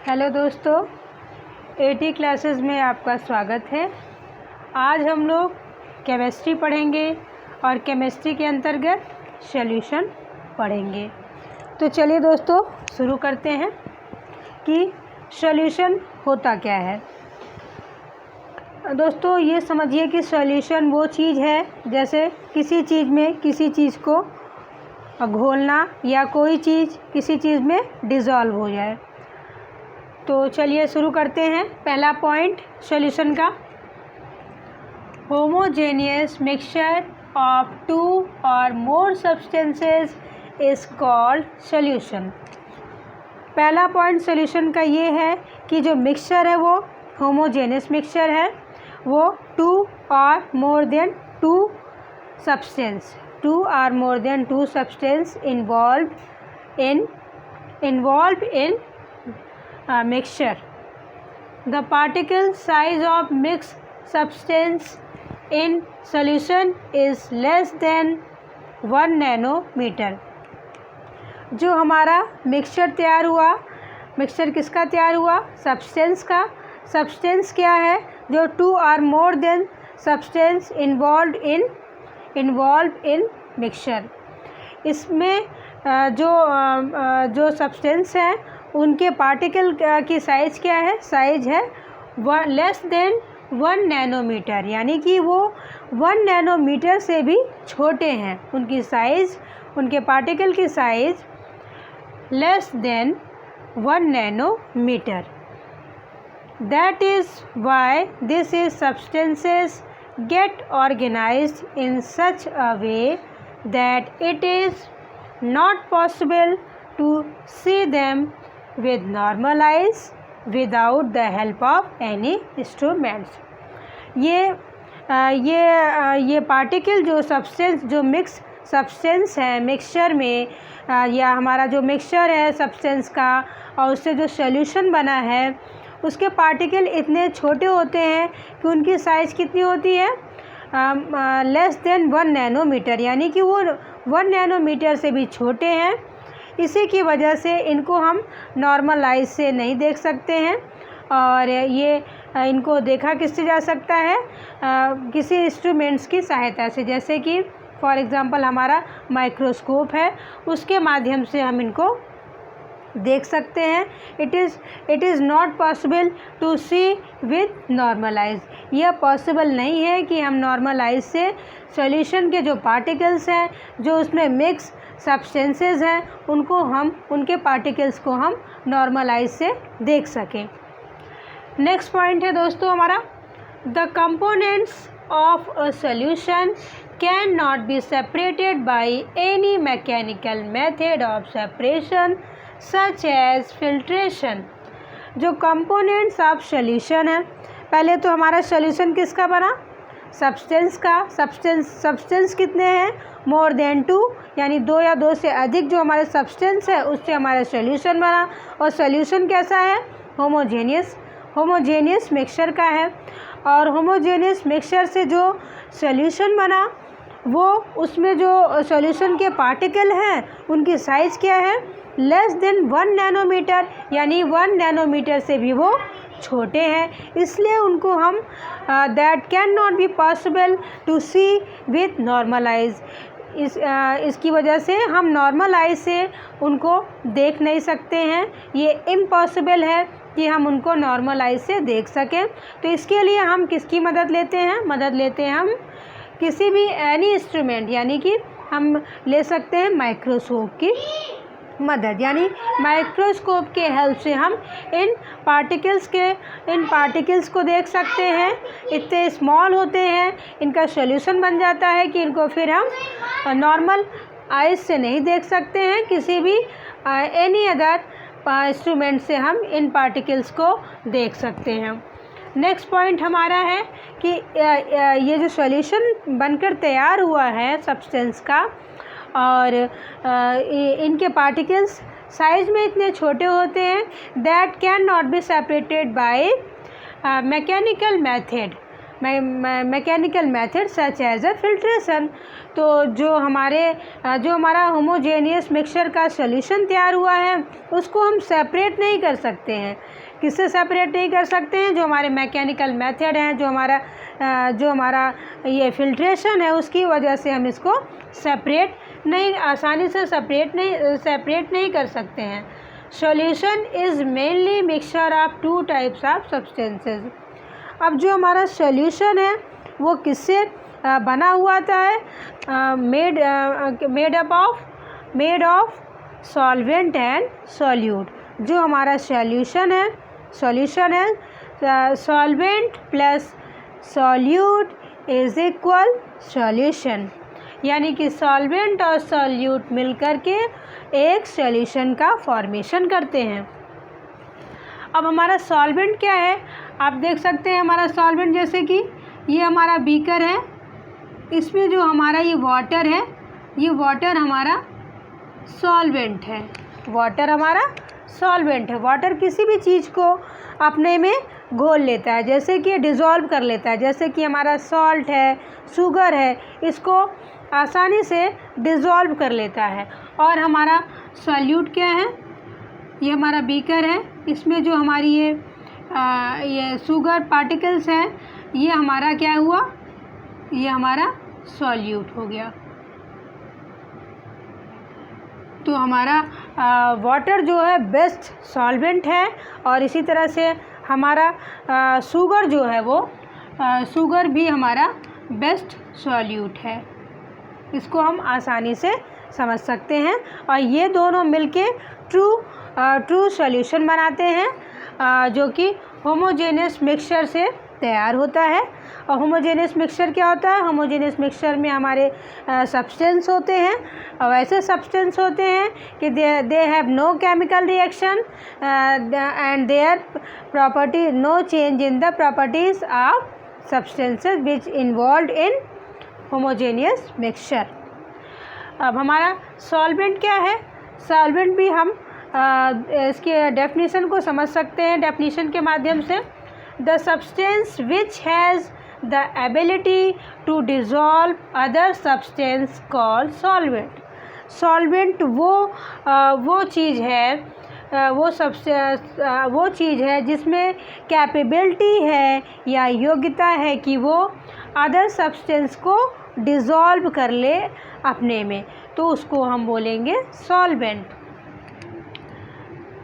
Hello दोस्तों, eighty classes में आपका स्वागत है। आज हम लोग केमिस्ट्री पढ़ेंगे और केमिस्ट्री के अंतर्गत सॉल्यूशन पढ़ेंगे। तो चलिए दोस्तों शुरू करते हैं कि सॉल्यूशन होता क्या है। दोस्तों ये समझिए कि सॉल्यूशन वो चीज़ है जैसे किसी चीज़ में किसी चीज़ को घोलना या कोई चीज़ किसी चीज़ में डिज़ोल्व हो जाए। तो चलिए शुरू करते हैं। पहला पॉइंट सॉल्यूशन का, होमोजेनियस मिक्सचर ऑफ टू और मोर सब्सटेंसेस इज कॉल्ड सॉल्यूशन। पहला पॉइंट सॉल्यूशन का ये है कि जो मिक्सचर है वो होमोजेनियस मिक्सचर है, वो टू और more than two substance involved in mixture. The particle size of mixed substance in solution is less than 1 nanometer. जो हमारा मिक्सचर तैयार हुआ, मिक्सचर किसका तैयार हुआ? सब्सटेंस का। सब्सटेंस क्या है? जो टू और more then substance involve in mixture. इसमें जो सब्सटेंस है उनके पार्टिकल की साइज़ क्या है? साइज़ है लेस देन 1 नैनोमीटर, यानी कि वो 1 नैनोमीटर से भी छोटे हैं। उनकी साइज़, उनके पार्टिकल की size less than 1 nanometre. That is why this is substances get organized in such a way that it is not possible to see them with normal eyes without the help of any instruments. ये particle जो substance, जो mix substance है mixture में, या हमारा जो mixture है substance का और उससे जो सॉल्यूशन बना है, उसके पार्टिकल इतने छोटे होते हैं कि उनकी साइज़ कितनी होती है? लेस देन 1 नैनोमीटर, यानी कि वो 1 नैनोमीटर से भी छोटे हैं। इसी की वजह से इनको हम नॉर्मल आइज से नहीं देख सकते हैं। और ये इनको देखा किससे जा सकता है? किसी इंस्ट्रूमेंट्स की सहायता से, जैसे कि फॉर एग्ज़ाम्पल हमारा माइक्रोस्कोप है, उसके माध्यम से हम इनको देख सकते हैं। It is not possible to see with normal eyes. यह पॉसिबल नहीं है कि हम नॉर्मल आइज से सॉल्यूशन के जो पार्टिकल्स हैं, जो उसमें मिक्स सब्सटेंसेस हैं, उनके पार्टिकल्स को हम नॉर्मल आइज से देख सकें। नेक्स्ट पॉइंट है दोस्तों हमारा, the components of a solution can not be separated by any mechanical method of separation such as filtration. जो कंपोनेंट्स ऑफ सॉल्यूशन है, पहले तो हमारा सॉल्यूशन किसका बना? सब्सटेंस का। सब्सटेंस कितने हैं? मोर देन 2, यानी 2 या 2 से अधिक जो हमारे सब्सटेंस है उससे हमारा सॉल्यूशन बना। और सॉल्यूशन कैसा है? होमोजेनियस मिक्सचर का है। और होमोजेनियस मिक्सचर से जो सॉल्यूशन बना, वो उसमें जो सॉल्यूशन के पार्टिकल हैं उनकी साइज़ क्या है? लेस देन 1 नैनोमीटर, यानी 1 नैनोमीटर से भी वो छोटे हैं। इसलिए उनको हम that can not be possible to see with normal eyes. इसकी वजह से हम नॉर्मल आइज से उनको देख नहीं सकते हैं। ये इम्पॉसिबल है कि हम उनको नॉर्मल आइज से देख सकें। तो इसके लिए हम किसकी मदद लेते हैं? मदद लेते हैं हम किसी भी एनी इंस्ट्रूमेंट, यानी कि हम ले सकते हैं माइक्रोस्कोप की मदद। यानी माइक्रोस्कोप के हेल्प से हम इन पार्टिकल्स को देख सकते हैं। इतने स्मॉल होते हैं, इनका सॉल्यूशन बन जाता है कि इनको फिर हम नॉर्मल आइज से नहीं देख सकते हैं। किसी भी एनी अदर इंस्ट्रूमेंट से हम इन पार्टिकल्स को देख सकते हैं। नेक्स्ट पॉइंट हमारा है कि ये जो सॉल्यूशन बनकर तैयार हुआ है सब्सटेंस का, और इनके पार्टिकल्स साइज़ में इतने छोटे होते हैं that can not be separated by mechanical method. Mechanical method such as a filtration. तो जो हमारा होमोजेनियस मिक्सचर का सॉल्यूशन तैयार हुआ है उसको हम सेपरेट नहीं कर सकते हैं। किससे सेपरेट नहीं कर सकते हैं? जो हमारे मैकेनिकल मेथड हैं, जो हमारा ये फिल्ट्रेशन है, उसकी वजह से हम इसको आसानी से सेपरेट नहीं कर सकते हैं। Solution is mainly mixture of two types of substances. अब जो हमारा सॉल्यूशन है वो किससे बना हुआ है? Made of solvent and solute. जो हमारा सॉल्यूशन है solvent plus solute is equal solution, यानी कि सॉल्वेंट और सॉल्यूट मिलकर के एक सॉल्यूशन का फॉर्मेशन करते हैं। अब हमारा सॉल्वेंट क्या है? आप देख सकते हैं हमारा सॉल्वेंट, जैसे कि ये हमारा बीकर है, इसमें जो हमारा ये वाटर है, ये वाटर हमारा सॉल्वेंट है। वाटर किसी भी चीज़ को अपने में घोल लेता है, जैसे कि डिज़ोल्व कर लेता है। जैसे कि हमारा सॉल्ट है, शुगर है, इसको आसानी से डिज़ोल्व कर लेता है। और हमारा सॉल्यूट क्या है? ये हमारा बीकर है, इसमें जो हमारी ये शुगर पार्टिकल्स हैं, ये हमारा क्या हुआ? ये हमारा सॉल्यूट हो गया। तो हमारा वाटर जो है बेस्ट सॉल्वेंट है, और इसी तरह से हमारा शुगर जो है वो शुगर भी हमारा बेस्ट सॉल्यूट है। इसको हम आसानी से समझ सकते हैं। और ये दोनों मिलके ट्रू सॉल्यूशन बनाते हैं, जो कि होमोजेनियस मिक्सचर से तैयार होता है। और होमोजेनियस मिक्सचर क्या होता है? होमोजेनियस मिक्सचर में हमारे सब्सटेंस होते हैं, और ऐसे सब्सटेंस होते हैं कि they have no chemical reaction and their property no change in the properties of substances which involve in homogeneous mixture. अब हमारा सॉल्वेंट क्या है? सॉल्वेंट भी हम इसके डेफिनेशन को समझ सकते हैं डेफिनेशन के माध्यम से। The substance which has the ability to dissolve other substance called solvent. Solvent वो चीज़ है जिसमें कैपेबिलिटी है या योग्यता है कि वो अदर सब्सटेंस को डिज़ोल्व कर ले अपने में, तो उसको हम बोलेंगे सॉल्वेंट।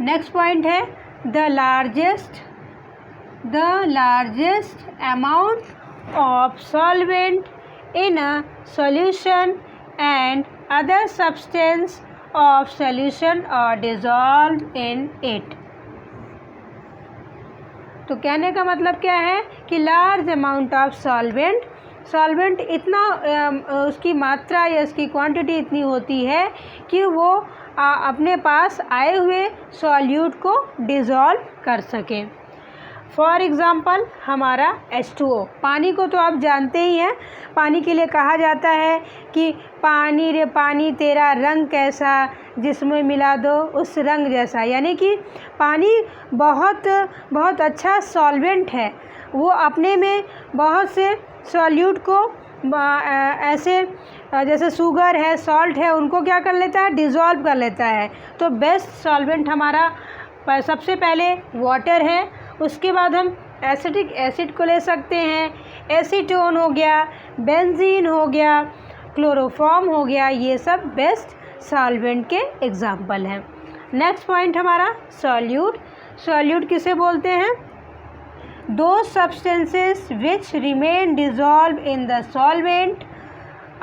नेक्स्ट पॉइंट है the largest amount of solvent in a solution and other substance of solution और डिज़ोल्व इन इट। तो कहने का मतलब क्या है कि लार्ज अमाउंट ऑफ सॉल्वेंट इतना उसकी मात्रा या उसकी क्वांटिटी इतनी होती है कि वो अपने पास आए हुए सॉल्यूट को डिज़ोल्व कर सके। फॉर एग्ज़ाम्पल हमारा H2O, पानी को तो आप जानते ही हैं। पानी के लिए कहा जाता है कि पानी रे पानी तेरा रंग कैसा, जिसमें मिला दो उस रंग जैसा, यानी कि पानी बहुत अच्छा सॉल्वेंट है। वो अपने में बहुत से सॉल्यूट को ऐसे जैसे शुगर है, सॉल्ट है, उनको क्या कर लेता है? डिज़ोल्व कर लेता है। तो बेस्ट सॉल्वेंट हमारा सबसे पहले वाटर है, उसके बाद हम एसिटिक एसिड को ले सकते हैं, एसीटोन हो गया, बेंजीन हो गया, क्लोरोफॉर्म हो गया, ये सब बेस्ट सॉल्वेंट के एग्जाम्पल हैं। नेक्स्ट पॉइंट हमारा सॉल्यूट किसे बोलते हैं? The substances which remain dissolve in the solvent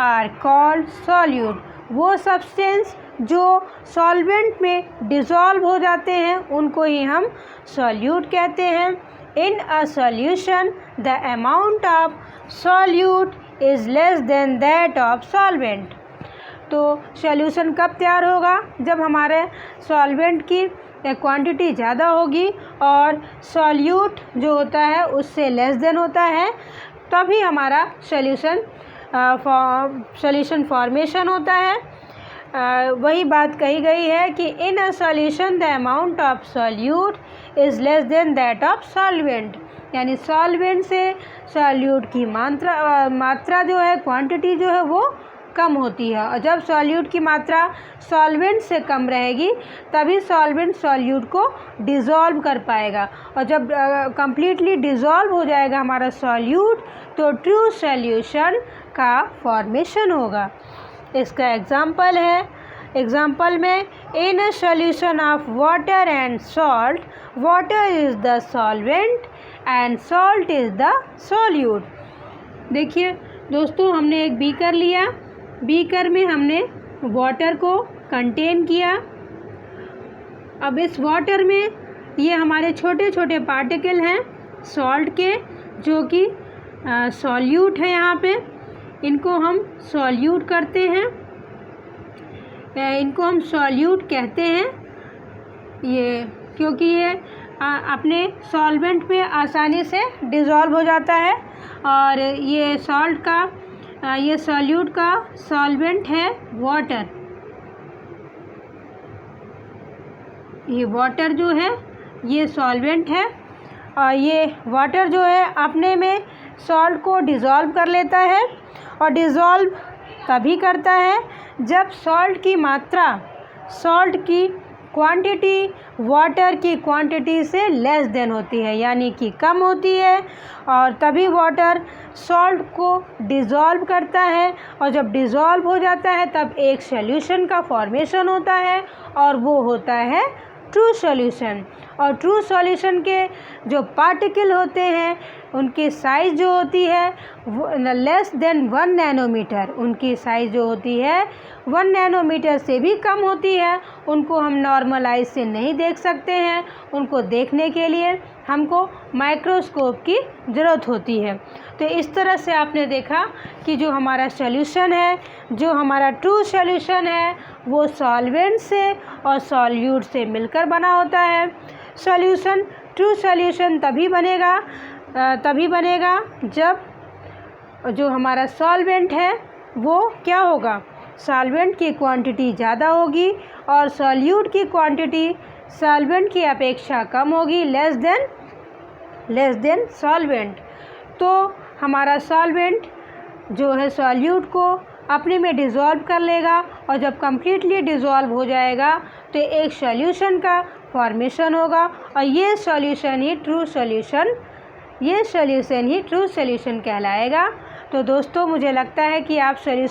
are called solute. वो सब्सटेंस जो सॉल्वेंट में डिज़ोल्व हो जाते हैं उनको ही हम सॉल्यूट कहते हैं। In a solution the amount of solute is less than that of solvent. तो सॉल्यूशन कब तैयार होगा? जब हमारे सॉल्वेंट की क्वांटिटी ज़्यादा होगी और सॉल्यूट जो होता है उससे लेस देन होता है, तभी हमारा सॉल्यूशन फॉर्मेशन होता है। वही बात कही गई है कि in a solution the amount of solute is less than that of solvent. यानी सॉल्वेंट से सॉल्यूट की मात्रा जो है, क्वांटिटी जो है वो कम होती है। और जब सॉल्यूट की मात्रा सॉल्वेंट से कम रहेगी तभी सॉल्वेंट सॉल्यूट को डिज़ोल्व कर पाएगा। और जब कंप्लीटली डिज़ोल्व हो जाएगा हमारा सॉल्यूट तो ट्रू सॉल्यूशन का फॉर्मेशन होगा। इसका एग्जाम्पल है, एग्जाम्पल में in a solution of water and salt, water is the solvent and salt is the solute. देखिए दोस्तों, हमने एक बीकर लिया, बीकर में हमने वाटर को कंटेन किया। अब इस वाटर में ये हमारे छोटे छोटे पार्टिकल हैं सॉल्ट के, जो कि सॉल्यूट है। यहाँ पे इनको हम सॉल्यूट करते हैं, इनको हम सॉल्यूट कहते हैं ये, क्योंकि ये अपने सॉल्वेंट में आसानी से डिज़ोल्व हो जाता है। और ये सॉल्ट का, ये सॉल्यूट का सॉल्वेंट है वाटर। ये वाटर जो है ये सॉल्वेंट है, और ये वाटर जो है अपने में सॉल्ट को डिज़ोल्व कर लेता है। और डिज़ोल्व तभी करता है जब सॉल्ट की मात्रा, सॉल्ट की क्वांटिटी वाटर की क्वांटिटी से लेस देन होती है, यानी कि कम होती है। और तभी वाटर सॉल्ट को डिज़ोल्व करता है, और जब डिज़ोल्व हो जाता है तब एक सॉल्यूशन का फॉर्मेशन होता है, और वो होता है ट्रू सॉल्यूशन। और ट्रू सॉल्यूशन के जो पार्टिकल होते हैं उनकी साइज़ जो होती है वो लेस देन 1 नैनोमीटर, उनकी साइज़ जो होती है 1 नैनोमीटर से भी कम होती है। उनको हम नॉर्मल आइज से नहीं देख सकते हैं, उनको देखने के लिए हमको माइक्रोस्कोप की ज़रूरत होती है। तो इस तरह से आपने देखा कि जो हमारा सॉल्यूशन है, जो हमारा ट्रू सॉल्यूशन है, वो सॉल्वेंट से और सॉल्यूट से मिलकर बना होता है। सॉल्यूशन, ट्रू सॉल्यूशन तभी बनेगा जब जो हमारा सॉल्वेंट है वो क्या होगा, सॉल्वेंट की क्वांटिटी ज़्यादा होगी और सॉल्यूट की क्वांटिटी सॉल्वेंट की अपेक्षा कम होगी, लेस देन सॉल्वेंट। तो हमारा सॉल्वेंट जो है सॉल्यूट को अपने में डिज़ोल्व कर लेगा, और जब कम्प्लीटली डिज़ोल्व हो जाएगा तो एक सॉल्यूशन का फॉर्मेशन होगा, और ये सॉल्यूशन ही ट्रू सॉल्यूशन कहलाएगा। तो दोस्तों, मुझे लगता है कि आप सॉल्यूशन